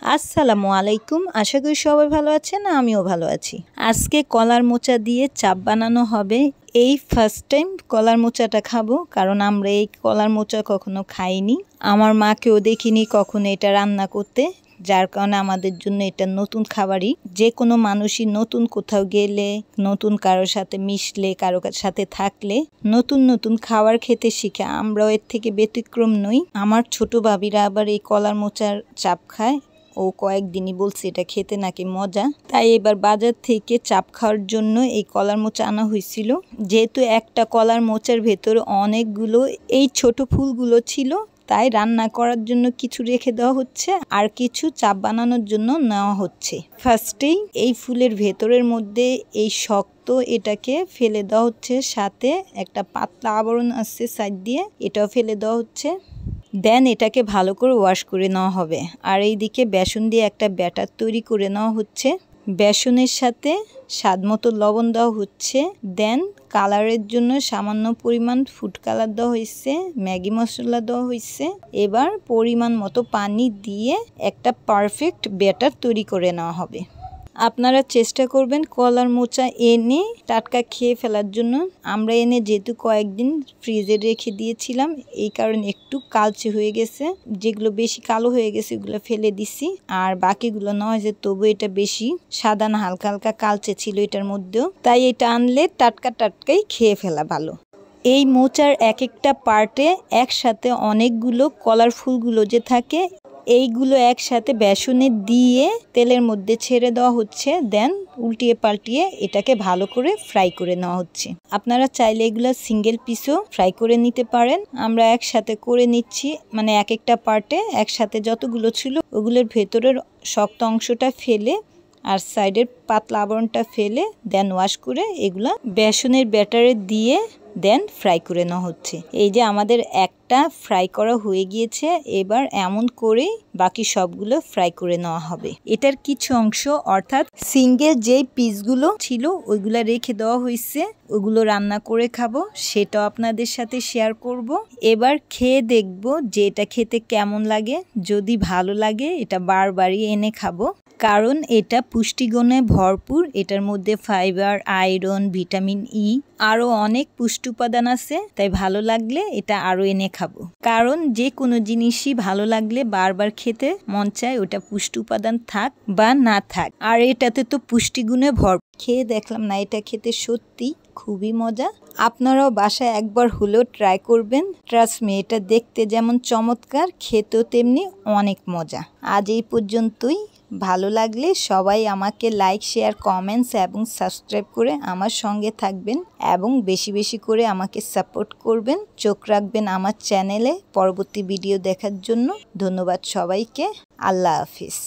আসসালামু আলাইকুম। আশা করি সবাই ভালো আছেন, আমিও ভালো আছি। আজকে কলার মোচা দিয়ে চাপ বানানো হবে। এই ফার্স্ট টাইম কলার মোচাটা খাবো, কারণ আমরা এই কলার মোচা কখনো খাইনি। আমার মাকেও দেখিনি কখনো এটা রান্না করতে, যার কারণে আমাদের জন্য এটা নতুন খাবারই। যে কোনো মানুষই নতুন কোথাও গেলে, নতুন কারোর সাথে মিশলে, কারো সাথে থাকলে নতুন নতুন খাবার খেতে শিখে। আমরাও এর থেকে ব্যতিক্রম নই। আমার ছোট ভাবিরা আবার এই কলার মোচার চাপ খায়। ও কয়েকদিনই বলছে এটা খেতে নাকি মজা, তাই এবার বাজার থেকে চাপ খাওয়ার জন্য এই কলার মোচা আনা হয়েছিল। যেহেতু একটা কলার মোচার ভেতরে অনেকগুলো এই ছোট ফুলগুলো ছিল, তাই রান্না করার জন্য কিছু রেখে দেওয়া হচ্ছে আর কিছু চাপ বানানোর জন্য নেওয়া হচ্ছে। ফার্স্টেই এই ফুলের ভেতরের মধ্যে এই শক্ত এটাকে ফেলে দেওয়া হচ্ছে, সাথে একটা পাতলা আবরণ আছে সাইড দিয়ে, এটাও ফেলে দেওয়া হচ্ছে। দেন এটাকে ভালো করে ওয়াশ করে নেওয়া হবে। আর এইদিকে বেসন দিয়ে একটা ব্যাটার তৈরি করে নেওয়া হচ্ছে। বেসনের সাথে স্বাদ মতো লবণ দেওয়া হচ্ছে। দেন কালারের জন্য সামান্য পরিমাণ ফুড কালার দেওয়া হয়েছে, ম্যাগি মশলা দেওয়া হয়েছে। এবার পরিমাণ মতো পানি দিয়ে একটা পারফেক্ট ব্যাটার তৈরি করে নেওয়া হবে। আপনারা চেষ্টা করবেন কলার মোচা এনে টাটকা খেয়ে ফেলার জন্য। আমরা এনে যেহেতু কয়েকদিন ফ্রিজে রেখে দিয়েছিলাম, এই কারণে একটু কালচে হয়ে গেছে। যেগুলো বেশি কালো হয়ে গেছে ওগুলো ফেলে দিছি, আর বাকিগুলো নয় যে তবু এটা বেশি সাদা না, হালকা হালকা কালচে ছিল এটার মধ্যেও। তাই এটা আনলে টাটকা টাটকাই খেয়ে ফেলা ভালো। এই মোচার এক একটা পার্টে একসাথে অনেকগুলো কলার ফুলগুলো যে থাকে, এইগুলো একসাথে বেসনে দিয়ে তেলের মধ্যে ছেড়ে দেওয়া হচ্ছে। দেন উল্টিয়ে পাল্টিয়ে এটাকে ভালো করে ফ্রাই করে নেওয়া হচ্ছে। আপনারা চাইলে এগুলো সিঙ্গেল পিসও ফ্রাই করে নিতে পারেন। আমরা একসাথে করে নিচ্ছি, মানে এক একটা পার্টে একসাথে যতগুলো ছিল ওগুলোর ভেতরের শক্ত অংশটা ফেলে আর সাইডের পাতলা আবরণটা ফেলে দেন ওয়াশ করে এগুলা বেসনের ব্যাটারে দিয়ে দেন ফ্রাই করে নেওয়া হচ্ছে। এই যে আমাদের একটা ফ্রাই করা হয়ে গিয়েছে, এবার এমন করে বাকি সবগুলো ফ্রাই করে নেওয়া হবে। এটার কিছু অংশ অর্থাৎ সিঙ্গেল যেই পিসগুলো ছিল ওইগুলা রেখে দেওয়া হয়েছে, ওগুলো রান্না করে খাবো, সেটাও আপনাদের সাথে শেয়ার করব। এবার খেয়ে দেখব যে এটা খেতে কেমন লাগে। যদি ভালো লাগে এটা বারবারই এনে খাবো, কারণ এটা পুষ্টিগুণে ভরপুর। এটার মধ্যে ফাইবার, আয়রন, ভিটামিন ই আরও অনেক পুষ্টি উপাদান আছে। তাই ভালো লাগলে এটা আরও এনে খাবো, কারণ যে কোনো জিনিসই ভালো লাগলে বারবার খেতে মন চায়, ওটা পুষ্টি উপাদান থাক বা না থাক। আর এটাতে তো পুষ্টিগুণে ভরপুর। খেয়ে দেখলাম না, এটা খেতে সত্যি খুবই মজা। আপনারাও বাসায় একবার হলেও ট্রাই করবেন। ট্রাস্ট মি, এটা দেখতে যেমন চমৎকার, খেতেও তেমনি অনেক মজা। আজ এই পর্যন্তই। ভালো লাগলে সবাই আমাকে লাইক, শেয়ার, কমেন্টস এবং সাবস্ক্রাইব করে আমার সঙ্গে থাকবেন এবং বেশি বেশি করে আমাকে সাপোর্ট করবেন। চোখ রাখবেন আমার চ্যানেলে পরবর্তী ভিডিও দেখার জন্য। ধন্যবাদ সবাইকে। আল্লাহ হাফিজ।